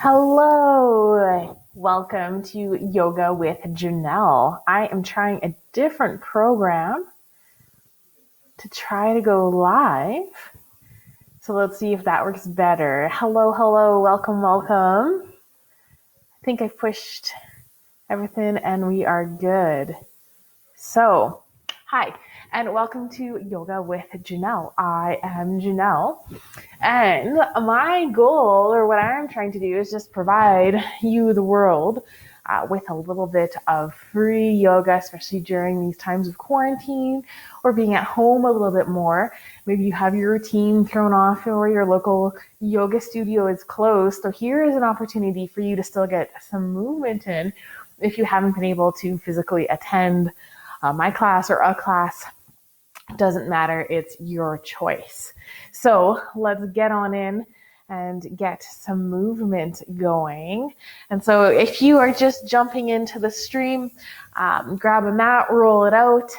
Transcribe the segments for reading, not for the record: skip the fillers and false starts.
Hello, welcome to Yoga with Janelle. I am trying a different program to try to go live. So let's see if that works better. Hello, welcome. I think I pushed everything and we are good. So, hi, and welcome to Yoga with Janelle. I am Janelle, and my goal, or what I'm trying to do, is just provide you, the world, with a little bit of free yoga, especially during these times of quarantine or being at home a little bit more. Maybe you have your routine thrown off or your local yoga studio is closed. So here is an opportunity for you to still get some movement in if you haven't been able to physically attend my class or a class. Doesn't matter, it's your choice. So let's get on in and get some movement going. And so if you are just jumping into the stream, grab a mat, roll it out,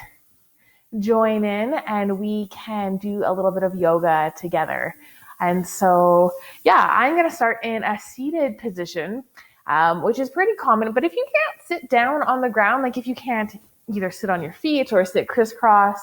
join in, and we can do a little bit of yoga together. And so, I'm going to start in a seated position, which is pretty common. But if you can't sit down on the ground, like if you can't either sit on your feet or sit crisscross,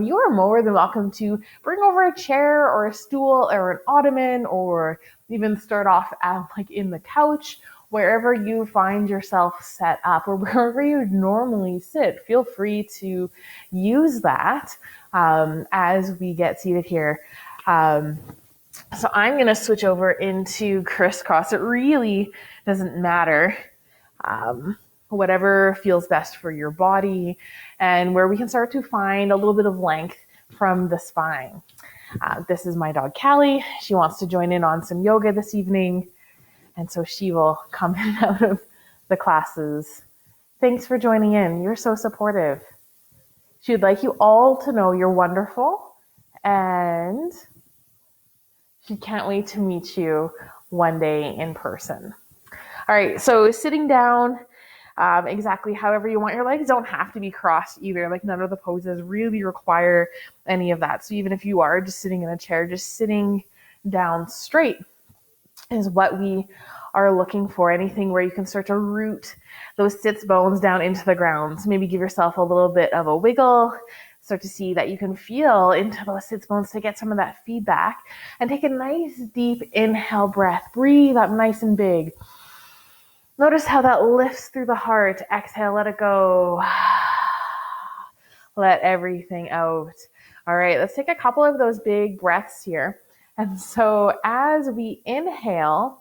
you are more than welcome to bring over a chair or a stool or an ottoman, or even start off like in the couch, wherever you find yourself set up or wherever you normally sit. Feel free to use that as we get seated here. So I'm going to switch over into crisscross. It really doesn't matter. Whatever feels best for your body, and where we can start to find a little bit of length from the spine. This is my dog, Callie. She wants to join in on some yoga this evening, and so she will come in and out of the classes. Thanks for joining in. You're so supportive. She would like you all to know you're wonderful, and she can't wait to meet you one day in person. All right, so sitting down, exactly however you want. Your legs don't have to be crossed either. Like, none of the poses really require any of that. So even if you are just sitting in a chair, just sitting down straight is what we are looking for. Anything where you can start to root those sits bones down into the ground. So maybe give yourself a little bit of a wiggle. Start to see that you can feel into those sits bones to get some of that feedback. And take a nice deep inhale breath. Breathe up nice and big. Notice how that lifts through the heart. Exhale, let it go. Let everything out. All right, let's take a couple of those big breaths here. And so as we inhale,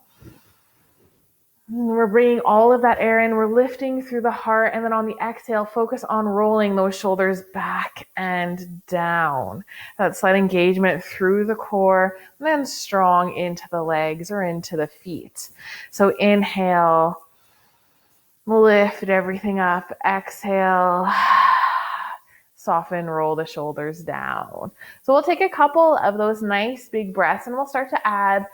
we're bringing all of that air in. We're lifting through the heart. And then on the exhale, focus on rolling those shoulders back and down. That slight engagement through the core, and then strong into the legs or into the feet. So inhale. Lift everything up. Exhale. Soften, roll the shoulders down. So we'll take a couple of those nice big breaths, and we'll start to add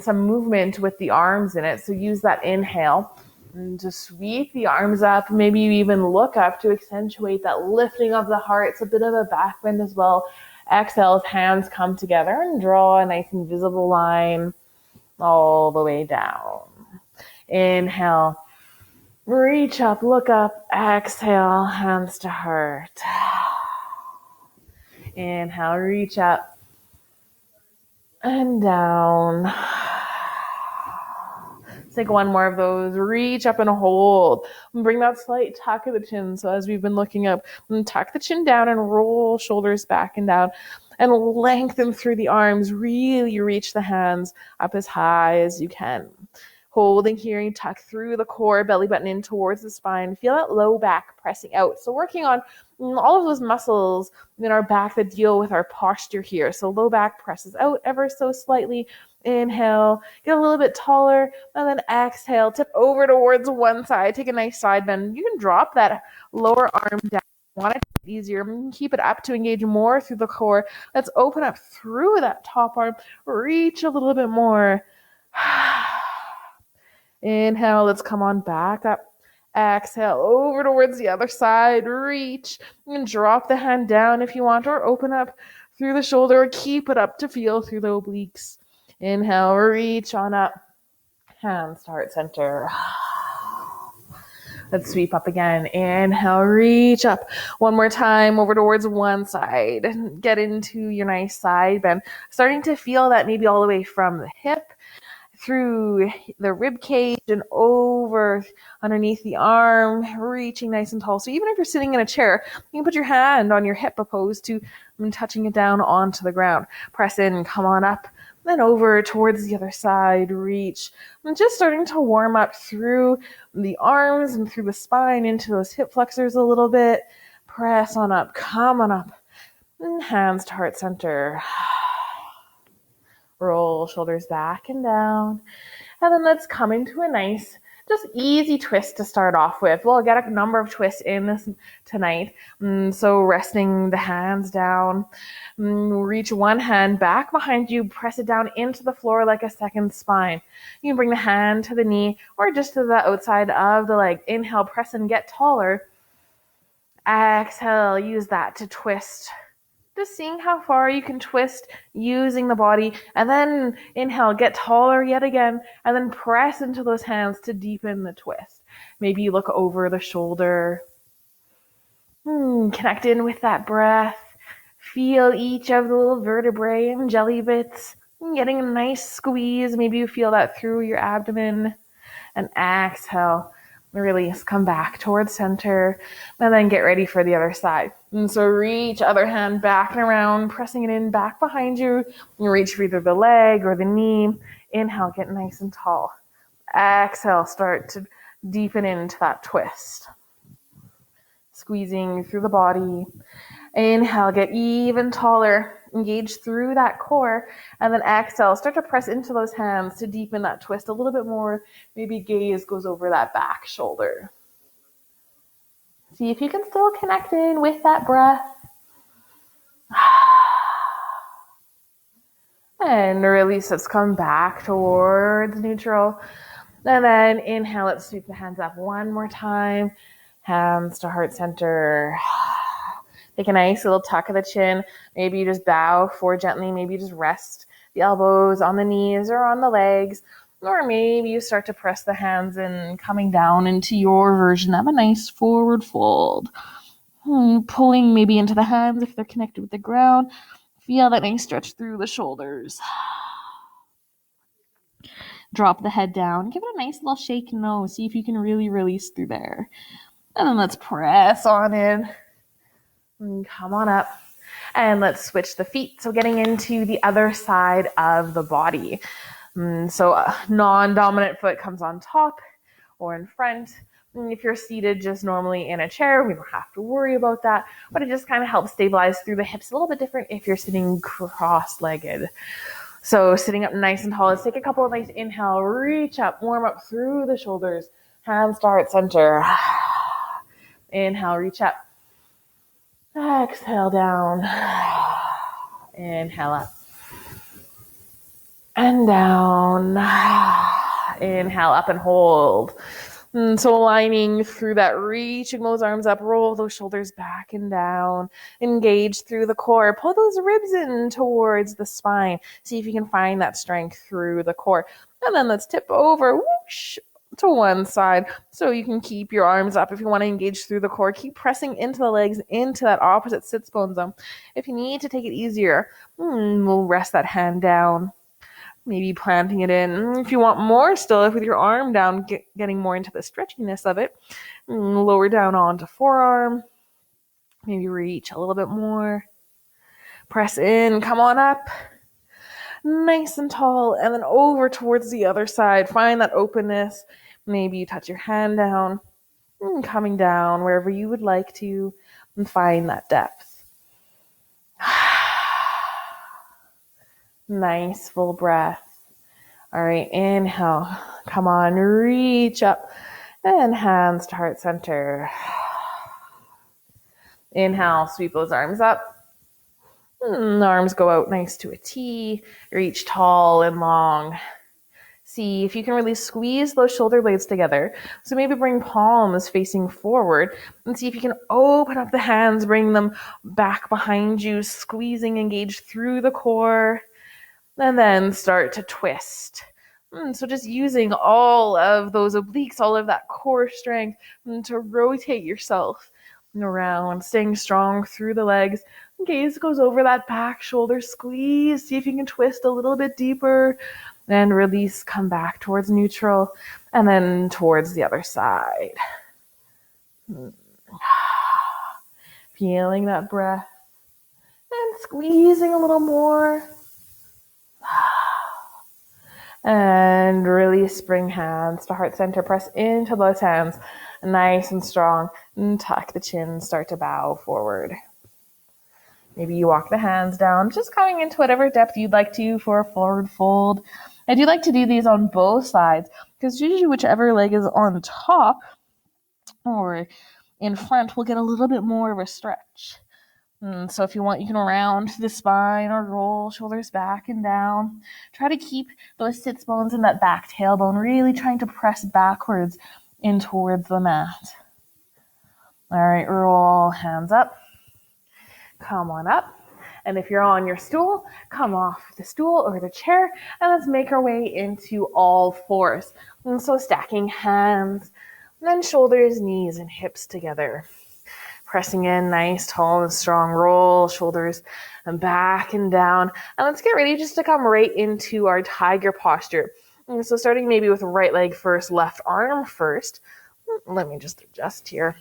some movement with the arms in it. So use that inhale and just sweep the arms up. Maybe you even look up to accentuate that lifting of the heart. It's a bit of a back bend as well. Exhale as hands come together and draw a nice invisible line all the way down. Inhale. Reach up, look up, exhale, hands to heart. Inhale, reach up and down. Let's take one more of those. Reach up and hold. Bring that slight tuck of the chin. So as we've been looking up, tuck the chin down and roll shoulders back and down. And lengthen through the arms. Really reach the hands up as high as you can. Holding here, and tuck through the core, belly button in towards the spine. Feel that low back pressing out. So working on all of those muscles in our back that deal with our posture here. So low back presses out ever so slightly. Inhale, get a little bit taller, and then exhale, tip over towards one side. Take a nice side bend. You can drop that lower arm down. Want it to be easier, keep it up to engage more through the core. Let's open up through that top arm. Reach a little bit more. Inhale, let's come on back up. Exhale, over towards the other side. Reach and drop the hand down if you want, or open up through the shoulder. Keep it up to feel through the obliques. Inhale, reach on up. Hands to heart center. Let's sweep up again. Inhale, reach up. One more time over towards one side. Get into your nice side bend. Starting to feel that maybe all the way from the hip through the rib cage and over underneath the arm, reaching nice and tall. So even if you're sitting in a chair, you can put your hand on your hip opposed to touching it down onto the ground. Press in, come on up. Then over towards the other side, reach. And just starting to warm up through the arms and through the spine into those hip flexors a little bit. Press on up, come on up. And hands to heart center. Roll shoulders back and down. And then let's come into a nice, just easy twist to start off with. We'll get a number of twists in this tonight. So resting the hands down. Reach one hand back behind you. Press it down into the floor like a second spine. You can bring the hand to the knee or just to the outside of the leg. Inhale, press and get taller. Exhale, use that to twist. Just seeing how far you can twist using the body. And then inhale, get taller yet again. And then press into those hands to deepen the twist. Maybe you look over the shoulder. Connect in with that breath. Feel each of the little vertebrae and jelly bits. Getting a nice squeeze. Maybe you feel that through your abdomen. And exhale. Release, come back towards center, and then get ready for the other side. And so reach, other hand back and around, pressing it in back behind you. You reach for either the leg or the knee. Inhale, get nice and tall. Exhale, start to deepen into that twist. Squeezing through the body. Inhale, get even taller. Engage through that core, and then exhale, start to press into those hands to deepen that twist a little bit more. Maybe gaze goes over that back shoulder. See if you can still connect in with that breath. And release, let's come back towards neutral. And then inhale, let's sweep the hands up one more time. Hands to heart center. Take a nice little tuck of the chin. Maybe you just bow forward gently. Maybe you just rest the elbows on the knees or on the legs. Or maybe you start to press the hands in, coming down into your version of a nice forward fold. Pulling maybe into the hands if they're connected with the ground. Feel that nice stretch through the shoulders. Drop the head down. Give it a nice little shake nose. See if you can really release through there. And then let's press on in. Come on up. And let's switch the feet. So getting into the other side of the body. So a non-dominant foot comes on top or in front. If you're seated just normally in a chair, we don't have to worry about that. But it just kind of helps stabilize through the hips. A little bit different if you're sitting cross-legged. So sitting up nice and tall. Let's take a couple of nice inhale. Reach up. Warm up through the shoulders. Hands to heart center. Inhale. Reach up. Exhale down. Inhale up. And down. Inhale up and hold. So aligning through that, reaching those arms up, roll those shoulders back and down. Engage through the core. Pull those ribs in towards the spine. See if you can find that strength through the core. And then let's tip over. Whoosh. To one side, so you can keep your arms up. If you want to engage through the core, keep pressing into the legs, into that opposite sits bone zone. If you need to take it easier, we'll rest that hand down, maybe planting it in. If you want more still, if with your arm down, getting more into the stretchiness of it, lower down onto forearm, maybe reach a little bit more, press in, come on up. Nice and tall, and then over towards the other side. Find that openness. Maybe you touch your hand down, coming down wherever you would like to, and find that depth. Nice full breath. All right, inhale. Come on, reach up, and hands to heart center. Inhale, sweep those arms up. The arms go out nice to a T. Reach tall and long. See if you can really squeeze those shoulder blades together. So maybe bring palms facing forward and see if you can open up the hands, bring them back behind you, squeezing, engage through the core. And then start to twist. So just using all of those obliques, all of that core strength to rotate yourself around, staying strong through the legs. Gaze goes over that back shoulder squeeze. See if you can twist a little bit deeper and release, come back towards neutral and then towards the other side. Feeling that breath and squeezing a little more. And release, bring hands to heart center, press into those hands, nice and strong, and tuck the chin, start to bow forward. Maybe you walk the hands down, just coming into whatever depth you'd like to for a forward fold. I do like to do these on both sides, because usually whichever leg is on top or in front will get a little bit more of a stretch. So if you want, you can round the spine or roll shoulders back and down. Try to keep those sits bones and that back tailbone really trying to press backwards in towards the mat. All right, roll hands up. Come on up. And if you're on your stool, come off the stool or the chair, and let's make our way into all fours. And so stacking hands, and then shoulders, knees, and hips together. Pressing in, nice, tall and strong, roll shoulders and back and down. And let's get ready just to come right into our tiger posture. And so starting maybe with right leg first, left arm first. Let me just adjust here.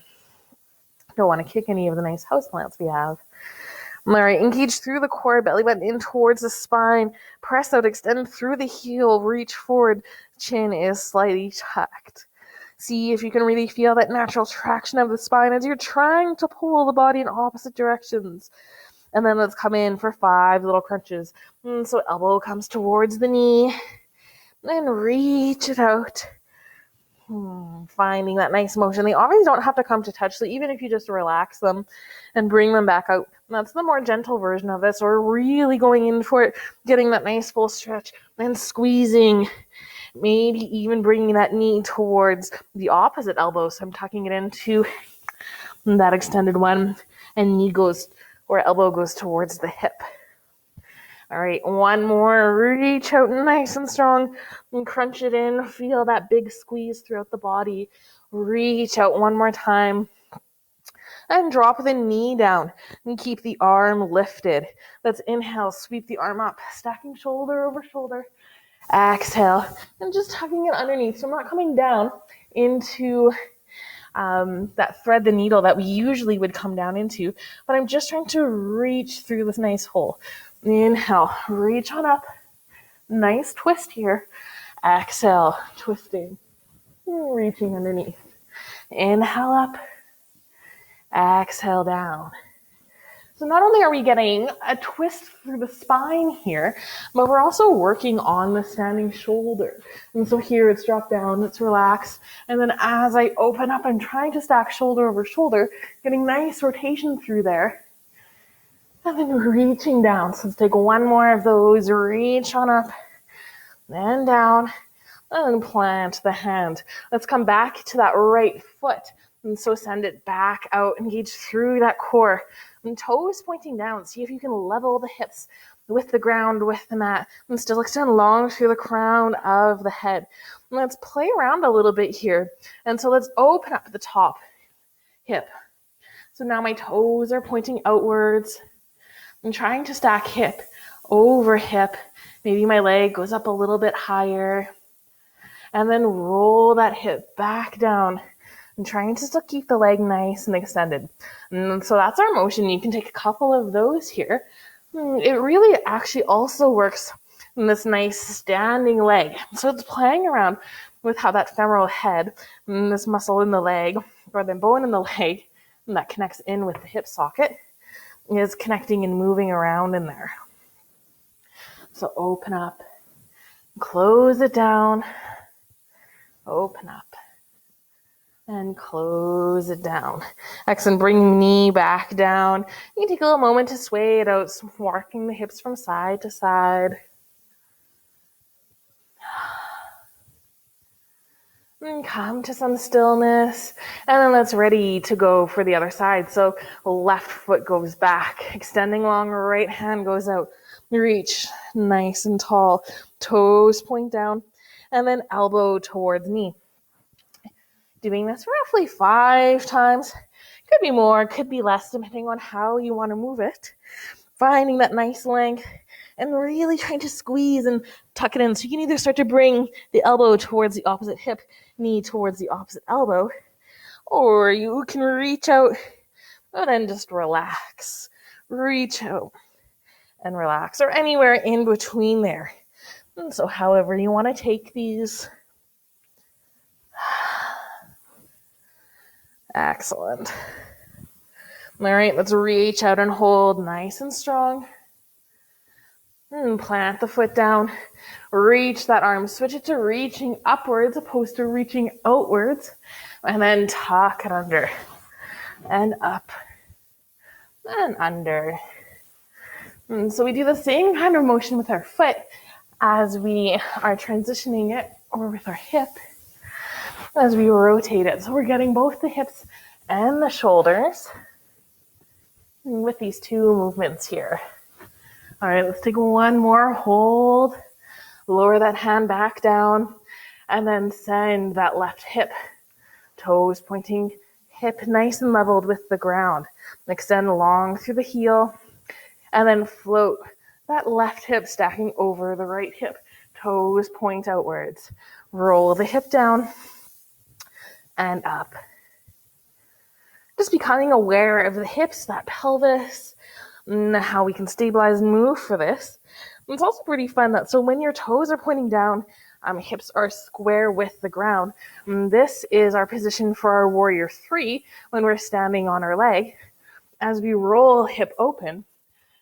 Don't want to kick any of the nice houseplants we have. All right, engage through the core, belly button in towards the spine. Press out, extend through the heel, reach forward. Chin is slightly tucked. See if you can really feel that natural traction of the spine as you're trying to pull the body in opposite directions. And then let's come in for 5 little crunches. So elbow comes towards the knee. Then reach it out. Finding that nice motion. They always don't have to come to touch, so even if you just relax them and bring them back out, that's the more gentle version of this, or really going in for it, getting that nice full stretch, and squeezing, maybe even bringing that knee towards the opposite elbow, so I'm tucking it into that extended one, and knee goes, or elbow goes towards the hip. All right, one more. Reach out nice and strong and crunch it in. Feel that big squeeze throughout the body. Reach out one more time. And drop the knee down and keep the arm lifted. Let's inhale, sweep the arm up, stacking shoulder over shoulder. Exhale, and just tucking it underneath. So I'm not coming down into that thread, the needle that we usually would come down into, but I'm just trying to reach through this nice hole. Inhale, reach on up. Nice twist here. Exhale, twisting, reaching underneath. Inhale up. Exhale down. So not only are we getting a twist through the spine here, but we're also working on the standing shoulder. And so here it's dropped down, it's relaxed. And then as I open up, I'm trying to stack shoulder over shoulder, getting nice rotation through there. And then reaching down. So let's take one more of those. Reach on up and down and plant the hand. Let's come back to that right foot. And so send it back out, engage through that core. And toes pointing down. See if you can level the hips with the ground, with the mat. And still extend long through the crown of the head. And let's play around a little bit here. And so let's open up the top hip. So now my toes are pointing outwards. I'm trying to stack hip over hip. Maybe my leg goes up a little bit higher. And then roll that hip back down. I'm trying to still keep the leg nice and extended. And so that's our motion. You can take a couple of those here. It really actually also works in this nice standing leg. So it's playing around with how that femoral head, and this muscle in the leg, or the bone in the leg, and that connects in with the hip socket, is connecting and moving around in there. So open up, close it down, open up, and close it down. Excellent. Bring the knee back down. You can take a little moment to sway it out, walking the hips from side to side. And come to some stillness. And then let's ready to go for the other side. So left foot goes back, extending long, right hand goes out. Reach nice and tall. Toes point down. and then elbow towards knee. Doing this roughly 5 times. Could be more, could be less, depending on how you want to move it. Finding that nice length and really trying to squeeze and tuck it in. So you can either start to bring the elbow towards the opposite hip, knee towards the opposite elbow, or you can reach out and then just relax. Reach out and relax, or anywhere in between there. And so however you want to take these. Excellent. All right, let's reach out and hold nice and strong. And plant the foot down. Reach that arm. Switch it to reaching upwards opposed to reaching outwards. And then tuck it under. And up. And under. And so we do the same kind of motion with our foot as we are transitioning it, or with our hip as we rotate it. So we're getting both the hips and the shoulders with these 2 movements here. All right, let's take one more. Hold. Lower that hand back down. And then send that left hip. Toes pointing, hip nice and leveled with the ground. Extend long through the heel. And then float that left hip stacking over the right hip. Toes point outwards. Roll the hip down and up. Just becoming aware of the hips, that pelvis, and how we can stabilize and move for this. It's also pretty fun that, so when your toes are pointing down, hips are square with the ground. This is our position for our warrior 3 when we're standing on our leg. As we roll hip open,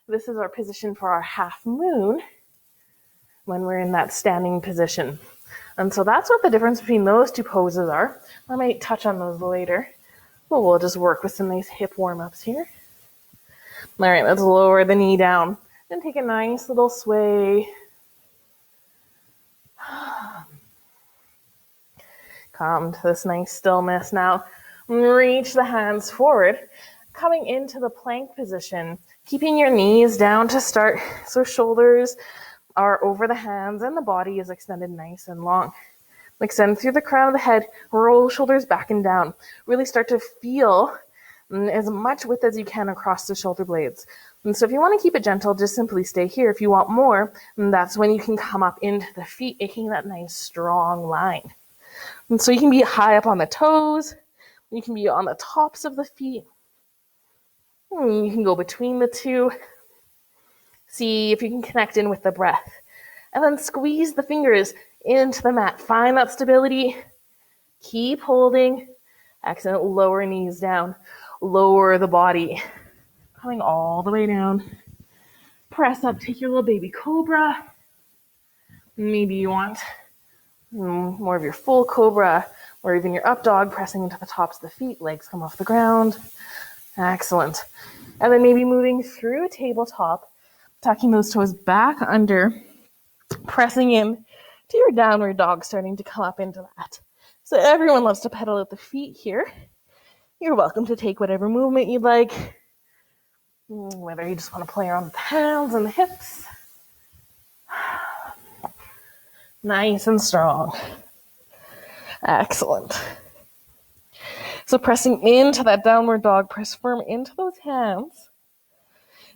this is our position for our half moon when we're in that standing position. And so that's what the difference between those 2 poses are. I might touch on those later. But we'll just work with some nice hip warm-ups here. All right, let's lower the knee down and take a nice little sway. Come to this nice stillness now. Reach the hands forward, coming into the plank position, keeping your knees down to start. So shoulders are over the hands and the body is extended nice and long. Extend through the crown of the head, roll shoulders back and down. Really start to feel as much width as you can across the shoulder blades. And so if you want to keep it gentle, just simply stay here. If you want more, that's when you can come up into the feet, making that nice strong line. And so you can be high up on the toes. You can be on the tops of the feet. You can go between the 2. See if you can connect in with the breath. And then squeeze the fingers into the mat. Find that stability. Keep holding. Excellent. Lower knees down. Lower the body. Coming all the way down. Press up. Take your little baby cobra. Maybe you want more of your full cobra, or even your up dog, pressing into the tops of the feet. Legs come off the ground. Excellent. And then maybe moving through a tabletop, tucking those toes back under, pressing in to your downward dog, starting to come up into that. So everyone loves to pedal at the feet here. You're welcome to take whatever movement you'd like, whether you just want to play around with the hands and the hips. Nice and strong. Excellent. So pressing into that downward dog, press firm into those hands,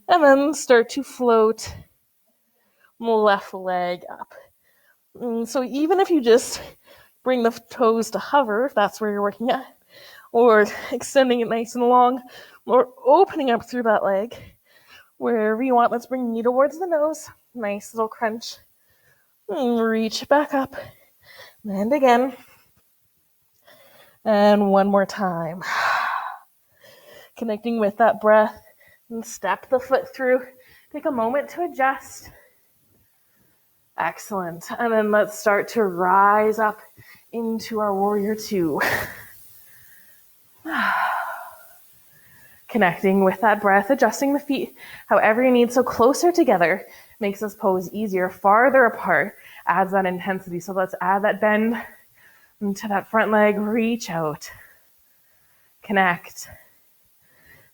and then start to float left leg up. So even if you just bring the toes to hover, if that's where you're working at, or extending it nice and long, or opening up through that leg, wherever you want. Let's bring knee towards the nose. Nice little crunch. Reach back up. And again. And one more time. Connecting with that breath. And step the foot through. Take a moment to adjust. Excellent. And then let's start to rise up into our warrior 2. Connecting with that breath, adjusting the feet however you need. So closer together makes this pose easier. Farther apart adds that intensity. So let's add that bend into that front leg. Reach out. Connect.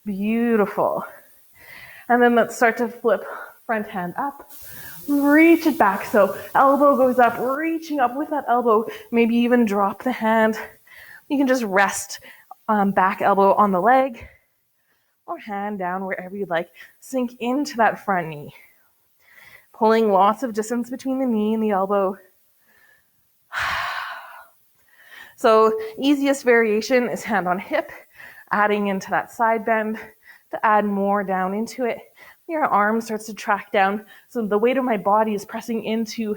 Beautiful. And then let's start to flip front hand up. Reach it back. So elbow goes up, reaching up with that elbow. Maybe even drop the hand. You can just rest back elbow on the leg or hand down wherever you'd like. Sink into that front knee. Pulling lots of distance between the knee and the elbow. So easiest variation is hand on hip, adding into that side bend to add more down into it. Your arm starts to track down, so the weight of my body is pressing into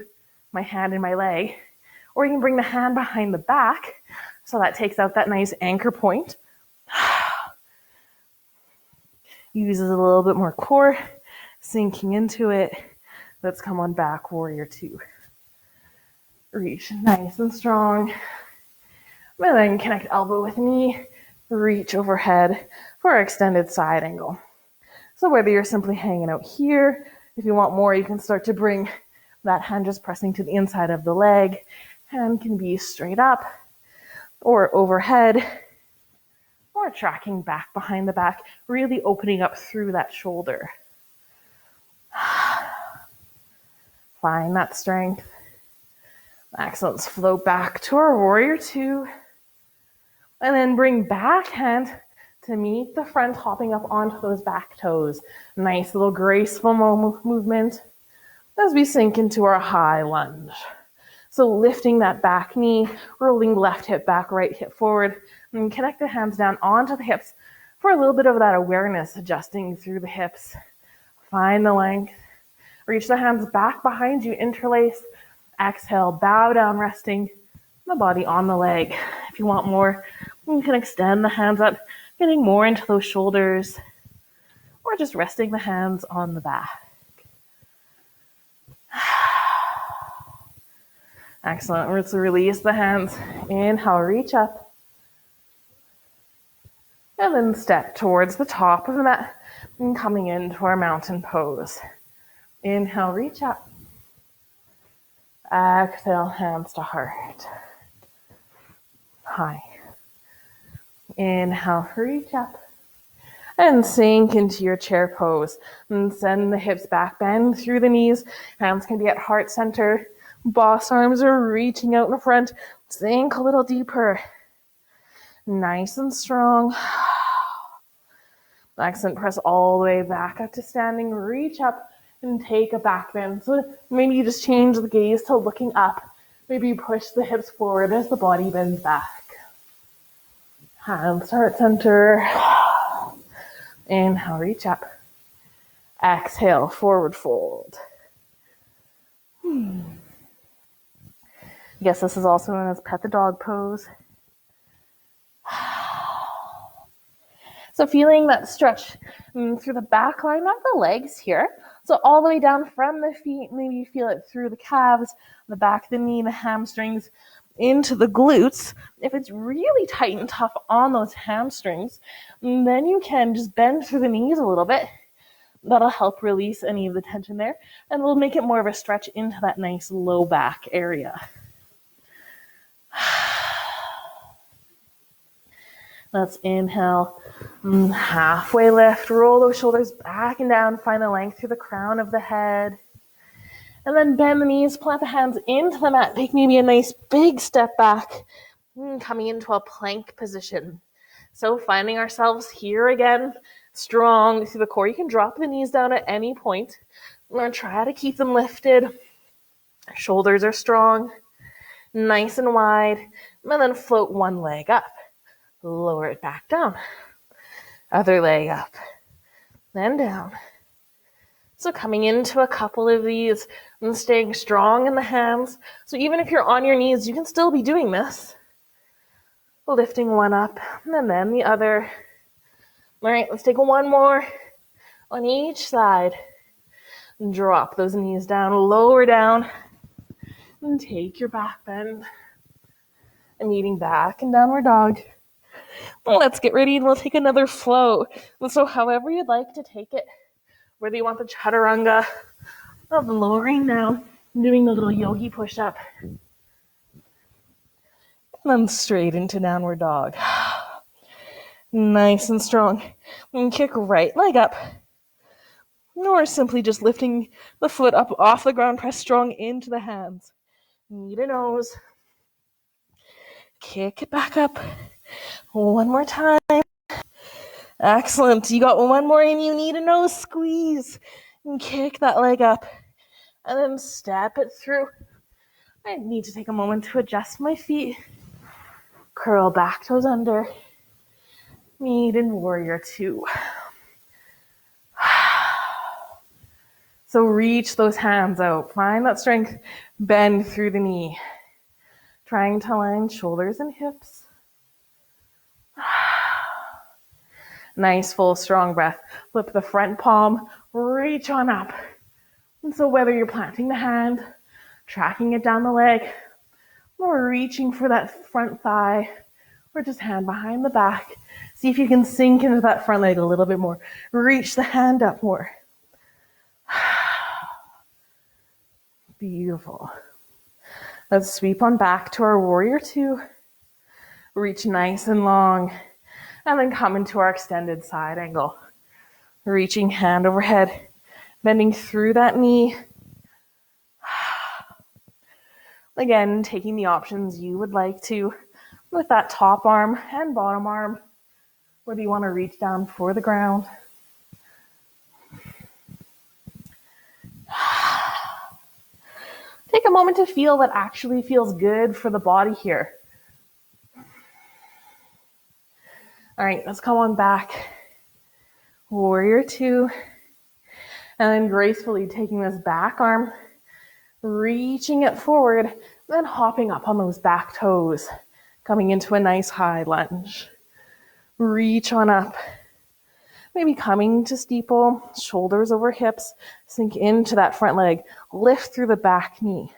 my hand and my leg. Or you can bring the hand behind the back, so that takes out that nice anchor point. Uses a little bit more core, sinking into it. Let's come on back, warrior two. Reach nice and strong. And then connect elbow with knee, reach overhead for our extended side angle. So whether you're simply hanging out here, if you want more, you can start to bring that hand just pressing to the inside of the leg. Hand can be straight up or overhead or tracking back behind the back, really opening up through that shoulder. Find that strength. Excellent. Let's float back to our warrior two. And then bring back hand to meet the front, hopping up onto those back toes. Nice little graceful movement as we sink into our high lunge. So lifting that back knee, rolling left hip back, right hip forward, and connect the hands down onto the hips for a little bit of that awareness, adjusting through the hips. Find the length. Reach the hands back behind you, interlace. Exhale, bow down, resting the body on the leg. If you want more, you can extend the hands up, getting more into those shoulders, or just resting the hands on the back. Excellent. Let's release the hands. Inhale, reach up. And then step towards the top of the mat and coming into our mountain pose. Inhale, reach up. Exhale, hands to heart. High. Inhale, reach up. And sink into your chair pose. And send the hips back, bend through the knees. Hands can be at heart center. Boss arms are reaching out in front. Sink a little deeper. Nice and strong. Excellent. Press all the way back up to standing. Reach up and take a back bend. So maybe you just change the gaze to looking up. Maybe you push the hips forward as the body bends back. Hands to heart center. Inhale, reach up. Exhale, forward fold. I guess this is also known as pet the dog pose. So feeling that stretch through the back line of the legs here. So all the way down from the feet, maybe you feel it through the calves, the back of the knee, the hamstrings, into the glutes. If it's really tight and tough on those hamstrings, then you can just bend through the knees a little bit. That'll help release any of the tension there, and we'll make it more of a stretch into that nice low back area. Let's inhale, halfway lift, roll those shoulders back and down, find the length through the crown of the head. And then bend the knees, plant the hands into the mat, take maybe a nice big step back, coming into a plank position. So finding ourselves here again, strong through the core. You can drop the knees down at any point. We're going to try to keep them lifted. Shoulders are strong, nice and wide, and then float one leg up. Lower it back down. Other leg up, then down. So coming into a couple of these and staying strong in the hands. So even if you're on your knees, you can still be doing this. Lifting one up and then the other. All right, let's take one more on each side. Drop those knees down, lower down, and take your back bend. And meeting back in downward dog. Let's get ready and we'll take another flow. So however you'd like to take it, whether you want the chaturanga of lowering down, doing the little yogi push-up, and then straight into downward dog. Nice and strong. And kick right leg up. or simply just lifting the foot up off the ground, press strong into the hands. Knee to nose. Kick it back up. One more time. Excellent. You got one more in you. Knee to nose. Squeeze. And kick that leg up. And then step it through. I need to take a moment to adjust my feet. Curl back toes under. Meet in warrior two. So reach those hands out. Find that strength. Bend through the knee. Trying to align shoulders and hips. Nice, full, strong breath. Flip the front palm. Reach on up. And so whether you're planting the hand, tracking it down the leg, or reaching for that front thigh, or just hand behind the back, see if you can sink into that front leg a little bit more. Reach the hand up more. Beautiful. Let's sweep on back to our warrior two. Reach nice and long. And then come into our extended side angle. Reaching hand overhead. Bending through that knee. Again, taking the options you would like to with that top arm and bottom arm. Whether you want to reach down for the ground. Take a moment to feel what actually feels good for the body here. All right, let's come on back. Warrior two. And then gracefully taking this back arm, reaching it forward, then hopping up on those back toes, coming into a nice high lunge. Reach on up. Maybe coming to steeple, shoulders over hips, sink into that front leg, lift through the back knee.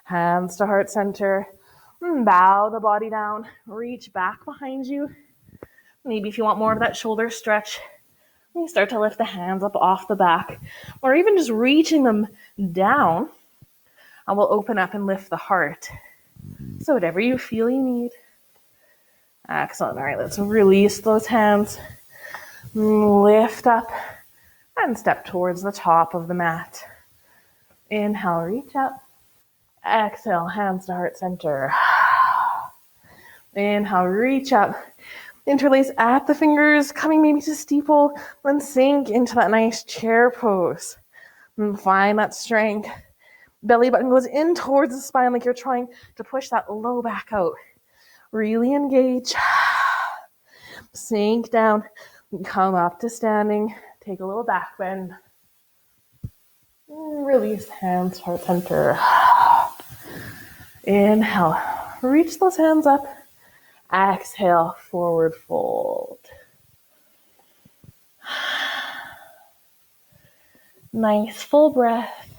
Hands to heart center, bow the body down, reach back behind you. Maybe if you want more of that shoulder stretch, you start to lift the hands up off the back, or even just reaching them down, and we'll open up and lift the heart. So whatever you feel you need. Excellent. All right, let's release those hands. Lift up and step towards the top of the mat. Inhale, reach up. Exhale, hands to heart center. Inhale, reach up. Interlace at the fingers, coming maybe to steeple, then sink into that nice chair pose. And find that strength. Belly button goes in towards the spine like you're trying to push that low back out. Really engage. Sink down. Come up to standing. Take a little back bend. Release hands, heart center. Inhale. Reach those hands up. Exhale, forward fold. Nice full breath.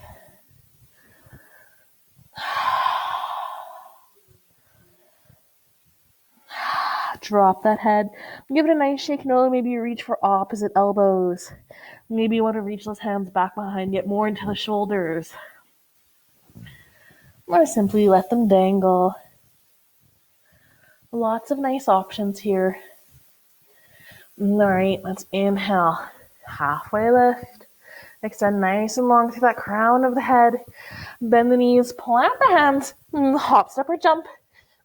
Drop that head. Give it a nice shake. Maybe you reach for opposite elbows. Maybe you want to reach those hands back behind, get more into the shoulders. Or simply let them dangle. Lots of nice options here. All right, let's inhale. Halfway lift. Extend nice and long through that crown of the head. Bend the knees, plant the hands, hop, step, or jump,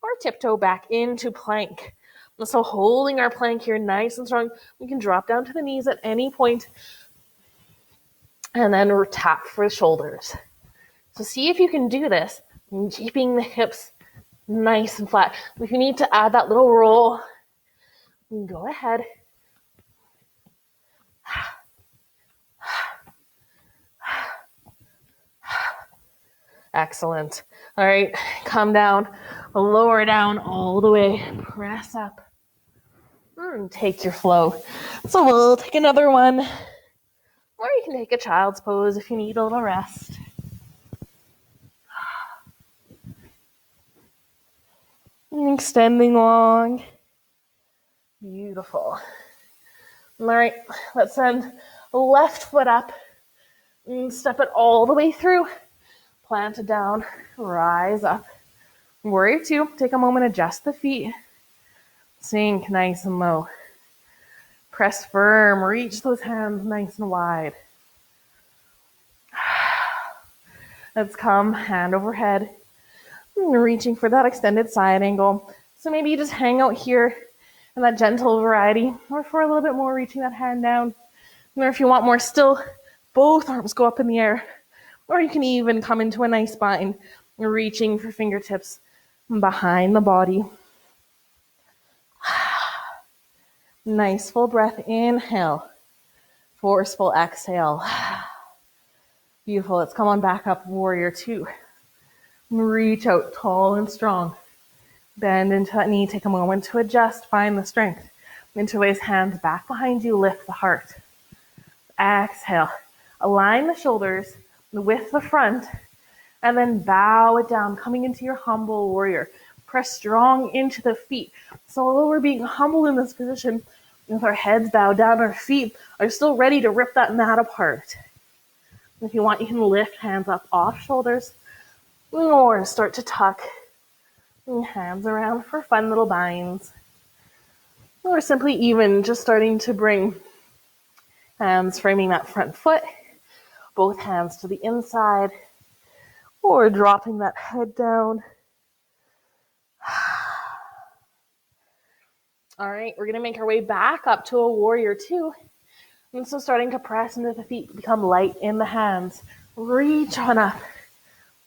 or tiptoe back into plank. So holding our plank here nice and strong. We can drop down to the knees at any point. And then tap for the shoulders. So see if you can do this, keeping the hips nice and flat. If you need to add that little roll, go ahead. Excellent. All right, come down, lower down all the way, press up. Take your flow. So we'll take another one, or you can take a child's pose if you need a little rest. Extending long. Beautiful. All right, let's send left foot up. Step it all the way through. Plant it down. Rise up. Warrior two. Take a moment, adjust the feet. Sink nice and low. Press firm, reach those hands nice and wide. Let's come hand over head, reaching for that extended side angle. So maybe you just hang out here in that gentle variety, or for a little bit more, reaching that hand down. Or if you want more still, both arms go up in the air. Or you can even come into a nice bind, reaching for fingertips behind the body. Nice full breath, inhale. Forceful exhale. Beautiful. Let's come on back up, warrior two. Reach out tall and strong. Bend into that knee. Take a moment to adjust. Find the strength. Interlace hands back behind you. Lift the heart. Exhale. Align the shoulders with the front. And then bow it down, coming into your humble warrior. Press strong into the feet. So although we're being humble in this position, with our heads bowed down, our feet are still ready to rip that mat apart. If you want, you can lift hands up off shoulders, or start to tuck hands around for fun little binds. Or simply even just starting to bring hands framing that front foot, both hands to the inside, or dropping that head down. All right, we're gonna make our way back up to a warrior two. And so starting to press into the feet, become light in the hands. Reach on up.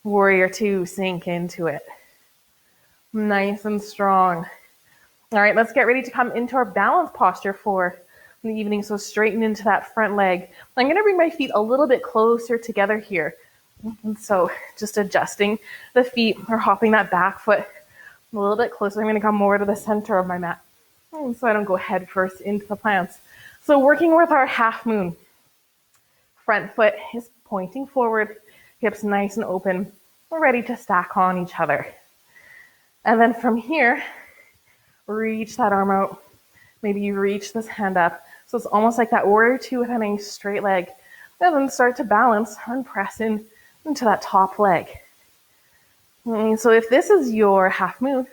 Warrior two, sink into it. Nice and strong. All right, let's get ready to come into our balance posture for the evening. So straighten into that front leg. I'm gonna bring my feet a little bit closer together here. And so just adjusting the feet or hopping that back foot a little bit closer. I'm gonna come more to the center of my mat, so I don't go head first into the plants. So working with our half moon. Front foot is pointing forward, hips nice and open. We're ready to stack on each other. And then from here, reach that arm out. Maybe you reach this hand up. So it's almost like that warrior two with a nice straight leg. And then start to balance and press in into that top leg. And so if this is your half moon,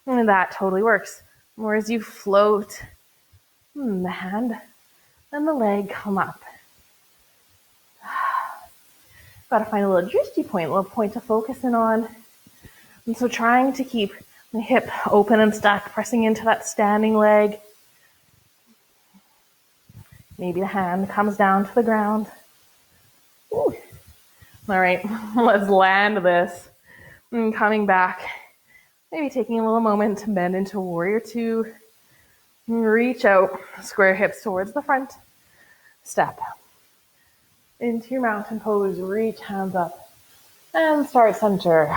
that totally works. Or as you float, the hand and the leg come up. Got to find a little drishti point, a little point to focus in on. And so trying to keep the hip open and stacked, pressing into that standing leg. Maybe the hand comes down to the ground. Ooh. All right, let's land this. And coming back, maybe taking a little moment to bend into warrior two. Reach out, square hips towards the front. Step into your mountain pose, reach hands up. And start center.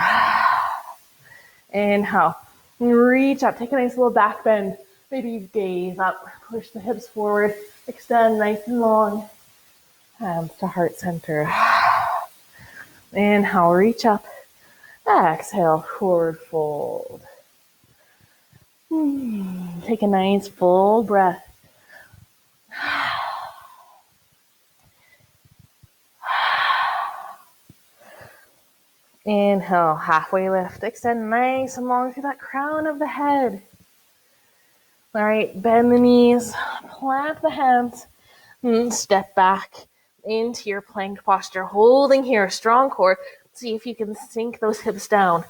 Inhale, reach up, take a nice little back bend. Maybe you gaze up, push the hips forward, extend nice and long. Hands to heart center. Inhale, reach up. Exhale, forward fold. Take a nice full breath. Inhale, halfway lift. Extend nice and long through that crown of the head. All right, bend the knees, plant the hands, step back into your plank posture, holding here, strong core. See if you can sink those hips down,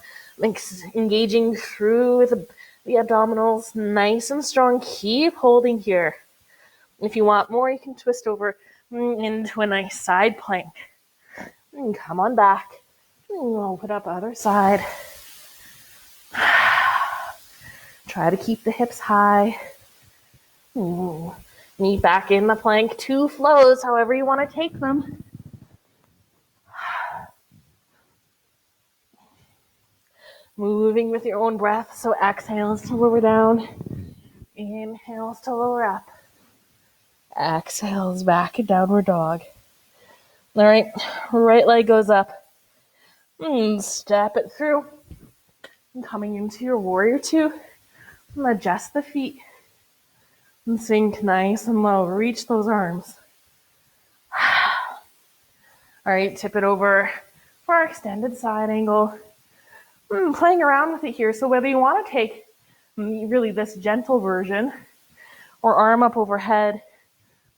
engaging through the abdominals, nice and strong. Keep holding here. If you want more, you can twist over into a nice side plank. And come on back. Open up other side. Try to keep the hips high. Knee back in the plank. Two flows, however you want to take them. Moving with your own breath. So exhales to lower down. Inhales to lower up. Exhales back in downward dog. All right, right leg goes up. Step it through. And coming into your warrior two. And adjust the feet. And sink nice and low. Reach those arms. All right, tip it over for our extended side angle. Playing around with it here. So whether you want to take really this gentle version, or arm up overhead.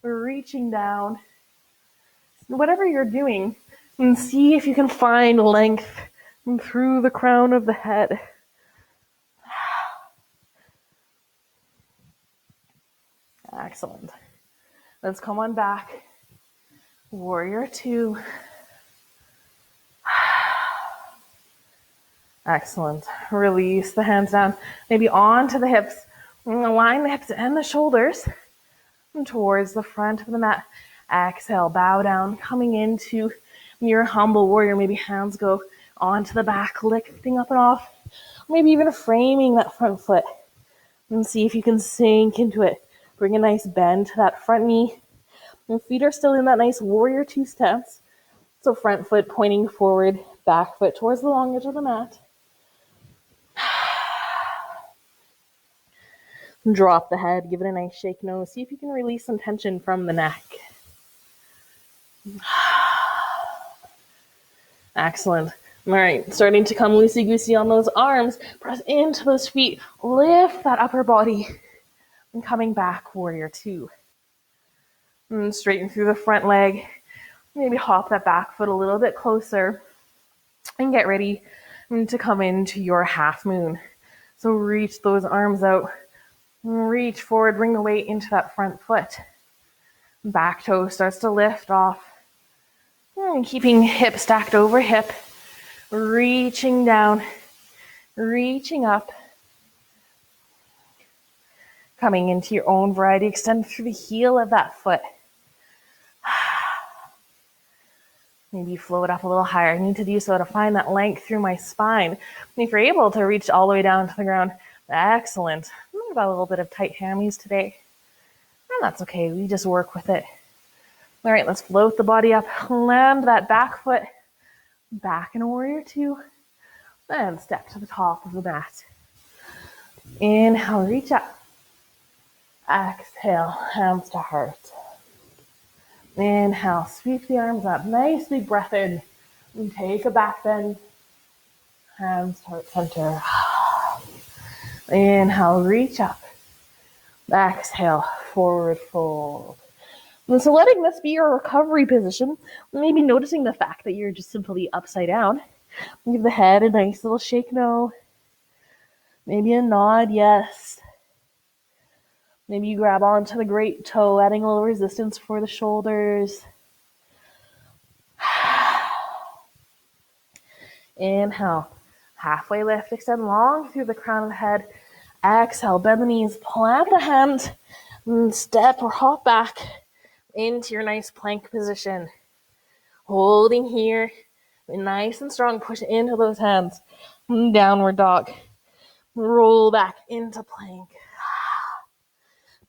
We're reaching down. Whatever you're doing, and see if you can find length through the crown of the head. Excellent. Let's come on back. Warrior two. Excellent. Release the hands down, maybe onto the hips. Align the hips and the shoulders towards the front of the mat. Exhale, bow down, coming into your humble warrior. Maybe hands go onto the back, lifting up and off. Maybe even framing that front foot. And see if you can sink into it. Bring a nice bend to that front knee. And feet are still in that nice warrior two stance. So front foot pointing forward, back foot towards the long edge of the mat. Drop the head, give it a nice shake nose. See if you can release some tension from the neck. Excellent. All right, starting to come loosey-goosey on those arms. Press into those feet. Lift that upper body. And coming back, warrior two. And straighten through the front leg. Maybe hop that back foot a little bit closer. And get ready to come into your half moon. So reach those arms out. Reach forward, bring the weight into that front foot. Back toe starts to lift off. And keeping hip stacked over hip. Reaching down, reaching up. Coming into your own variety. Extend through the heel of that foot. Maybe float up a little higher. I need to do so to find that length through my spine. And if you're able to reach all the way down to the ground, excellent. I've got a little bit of tight hammies today. And that's okay. We just work with it. All right, let's float the body up. Land that back foot back in a warrior two. And step to the top of the mat. Inhale, reach up. Exhale, hands to heart. Inhale, sweep the arms up. Nice big breath in. And take a back bend. Hands to heart center. Inhale, reach up. Exhale, forward fold. And so letting this be your recovery position, maybe noticing the fact that you're just simply upside down. Give the head a nice little shake no. Maybe a nod, yes. Maybe you grab onto the great toe, adding a little resistance for the shoulders. Inhale, halfway lift, extend long through the crown of the head. Exhale, bend the knees, plant the hand, and step or hop back into your nice plank position. Holding here, nice and strong, push into those hands. Downward dog. Roll back into plank.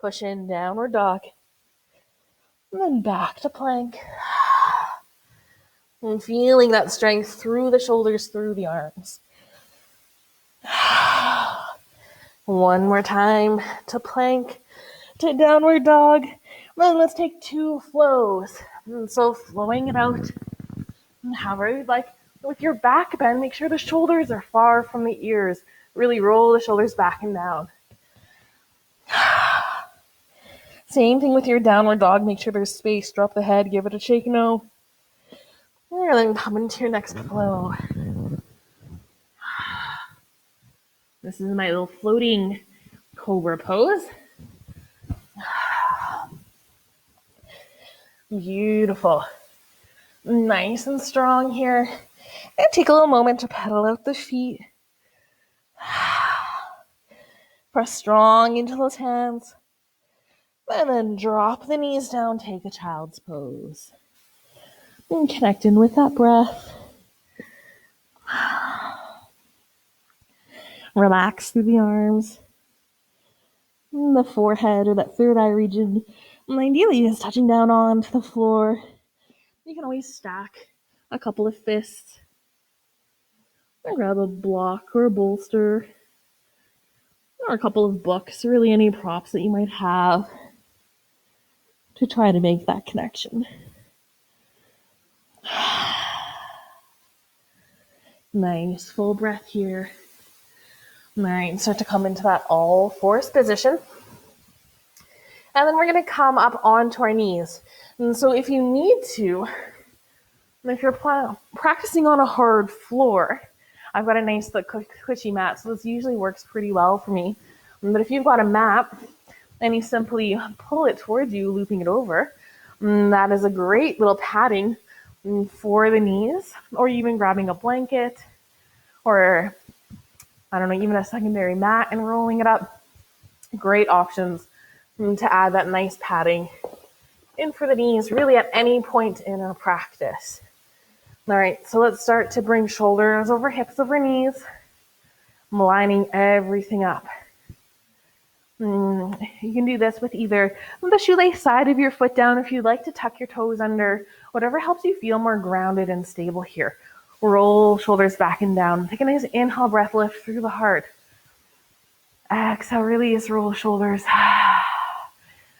Push in, downward dog. And then back to plank. And feeling that strength through the shoulders, through the arms. One more time to plank, to downward dog. Then let's take two flows. And so flowing it out. And however you'd like. With your back bend, make sure the shoulders are far from the ears. Really roll the shoulders back and down. Same thing with your downward dog. Make sure there's space. Drop the head. Give it a shake no. And then come into your next flow. This is my little floating cobra pose. Beautiful. Nice and strong here. And take a little moment to pedal out the feet. Press strong into those hands. And then drop the knees down, take a child's pose. And connect in with that breath. Relax through the arms. And the forehead or that third eye region. And ideally is touching down onto the floor. You can always stack a couple of fists. Or grab a block or a bolster. Or a couple of books, really any props that you might have to try to make that connection. Nice full breath here. Nice. Start to come into that all fours position. And then we're going to come up onto our knees. And so if you need to, if you're practicing on a hard floor, I've got a nice cushy mat, so this usually works pretty well for me. But if you've got a mat and you simply pull it towards you, looping it over, that is a great little padding for the knees, or even grabbing a blanket, or I don't know, even a secondary mat and rolling it up. Great options to add that nice padding in for the knees, really at any point in our practice. All right, so let's start to bring shoulders over hips over knees, lining everything up. You can do this with either the shoelace side of your foot down if you'd like to tuck your toes under, whatever helps you feel more grounded and stable here. Roll shoulders back and down. Take a nice inhale breath, lift through the heart. Exhale, release, roll shoulders.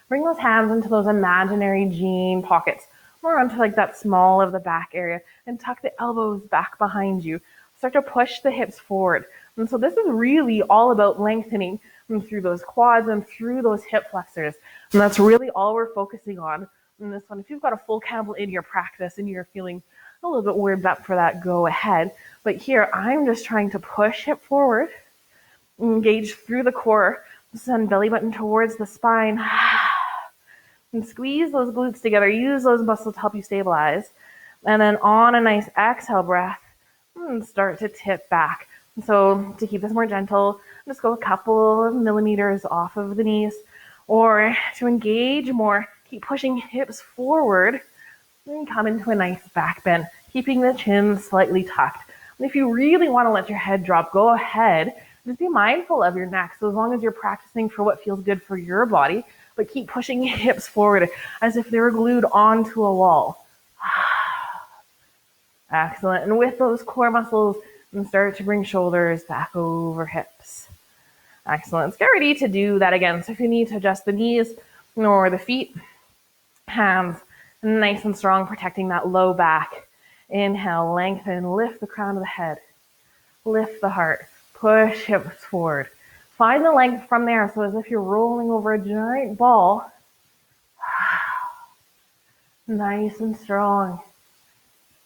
Bring those hands into those imaginary jean pockets, more onto like that small of the back area, and tuck the elbows back behind you. Start to push the hips forward. And so this is really all about lengthening through those quads and through those hip flexors. And that's really all we're focusing on in this one. If you've got a full cable in your practice and you're feeling a little bit warmed up for that, go ahead. But here, I'm just trying to push hip forward, engage through the core, send belly button towards the spine, and squeeze those glutes together. Use those muscles to help you stabilize. And then on a nice exhale breath, start to tip back. So to keep this more gentle, just go a couple of millimeters off of the knees. Or to engage more, keep pushing hips forward and come into a nice back bend, keeping the chin slightly tucked. And if you really want to let your head drop, go ahead. Just be mindful of your neck. So as long as you're practicing for what feels good for your body, but keep pushing hips forward as if they were glued onto a wall. Excellent. And with those core muscles, start to bring shoulders back over hips. Excellent. Let's get ready to do that again. So if you need to adjust the knees or the feet, hands nice and strong, protecting that low back. Inhale, lengthen, lift the crown of the head. Lift the heart. Push hips forward. Find the length from there, so as if you're rolling over a giant ball. Nice and strong.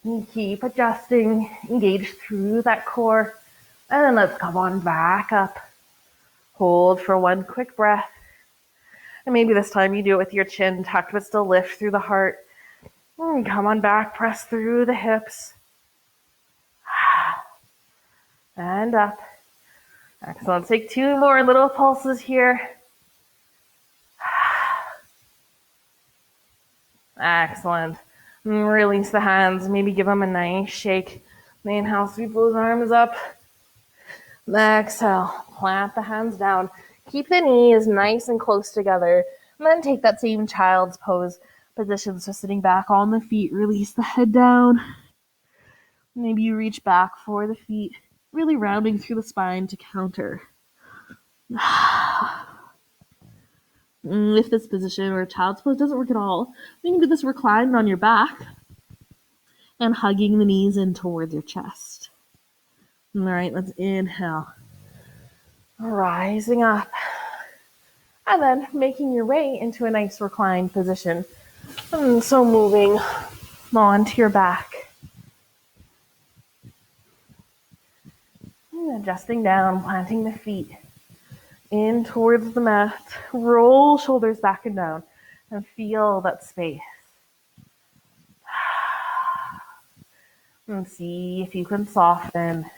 And keep adjusting, engage through that core. And then let's come on back up. Hold for one quick breath. And maybe this time you do it with your chin tucked, but still lift through the heart. And come on back, press through the hips. And up. Excellent. Take two more little pulses here. Excellent. Release the hands. Maybe give them a nice shake. Inhale, sweep those arms up. Exhale, plant the hands down. Keep the knees nice and close together. And then take that same child's pose position. So sitting back on the feet, release the head down. Maybe you reach back for the feet, really rounding through the spine to counter. If this position or child's pose doesn't work at all, you can do this reclined on your back and hugging the knees in towards your chest. All right, let's inhale. Rising up. And then making your way into a nice reclined position. And so moving onto your back. And adjusting down, planting the feet in towards the mat. Roll shoulders back and down and feel that space. And see if you can soften.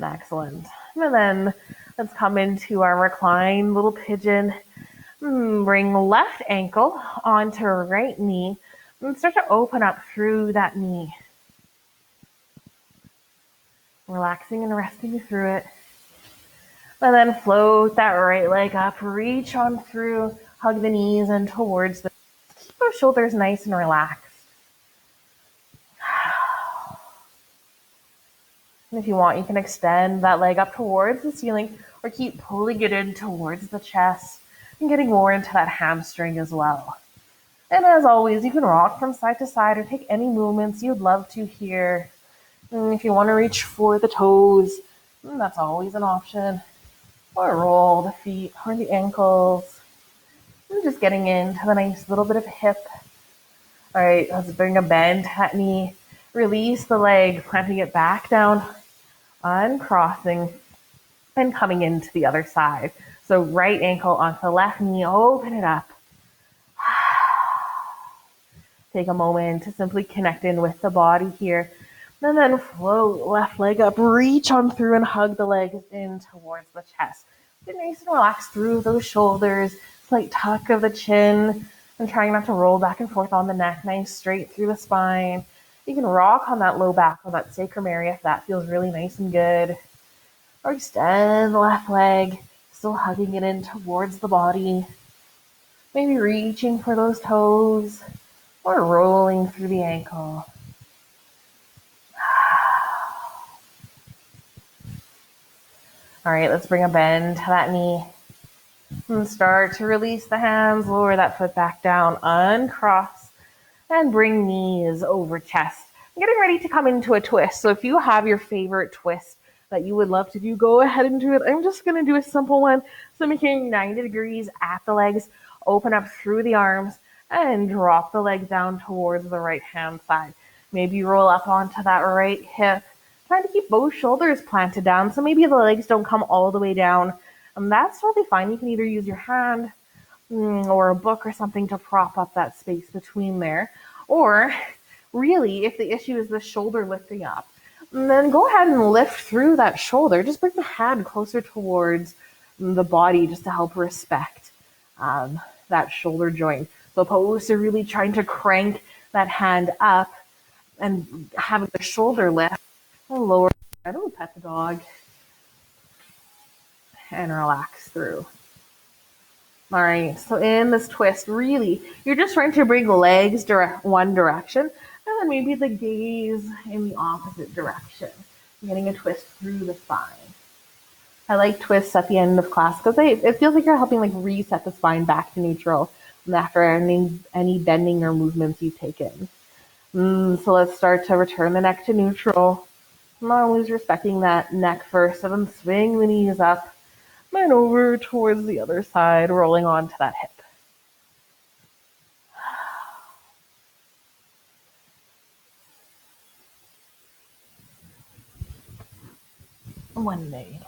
Excellent. And then let's come into our reclined little pigeon. Bring left ankle onto right knee and start to open up through that knee. Relaxing and resting through it. And then float that right leg up, reach on through, hug the knees and towards the, keep those shoulders nice and relaxed. And if you want, you can extend that leg up towards the ceiling or keep pulling it in towards the chest and getting more into that hamstring as well. And as always, you can rock from side to side or take any movements you'd love to here. And if you want to reach for the toes, that's always an option. Or roll the feet or the ankles. I'm just getting into the nice little bit of hip. All right, let's bring a bend to that knee. Release the leg, planting it back down, uncrossing, and coming into the other side. So right ankle onto the left knee, open it up. Take a moment to simply connect in with the body here. And then float left leg up, reach on through and hug the legs in towards the chest. Get nice and relaxed through those shoulders, slight tuck of the chin, and trying not to roll back and forth on the neck, nice straight through the spine. You can rock on that low back or that sacrum area if that feels really nice and good. Or extend the left leg, still hugging it in towards the body. Maybe reaching for those toes or rolling through the ankle. All right, let's bring a bend to that knee. And start to release the hands, lower that foot back down, uncross, and bring knees over chest. I'm getting ready to come into a twist. So if you have your favorite twist that you would love to do, go ahead and do it. I'm just going to do a simple one. So making 90 degrees at the legs, open up through the arms, and drop the leg down towards the right hand side. Maybe roll up onto that right hip. Trying to keep both shoulders planted down, so maybe the legs don't come all the way down. That's totally fine. You can either use your hand or a book or something to prop up that space between there. Or really, if the issue is the shoulder lifting up, then go ahead and lift through that shoulder. Just bring the hand closer towards the body just to help respect that shoulder joint. So opposed to really trying to crank that hand up and having the shoulder lift, and lower. I don't pet the dog and relax through. All right, so in this twist, really, you're just trying to bring legs one direction, and then maybe the gaze in the opposite direction, getting a twist through the spine. I like twists at the end of class because it feels like you're helping like reset the spine back to neutral after any bending or movements you've taken. So let's start to return the neck to neutral. Not always respecting that neck first, and then swing the knees up and over towards the other side, rolling onto that hip. One leg.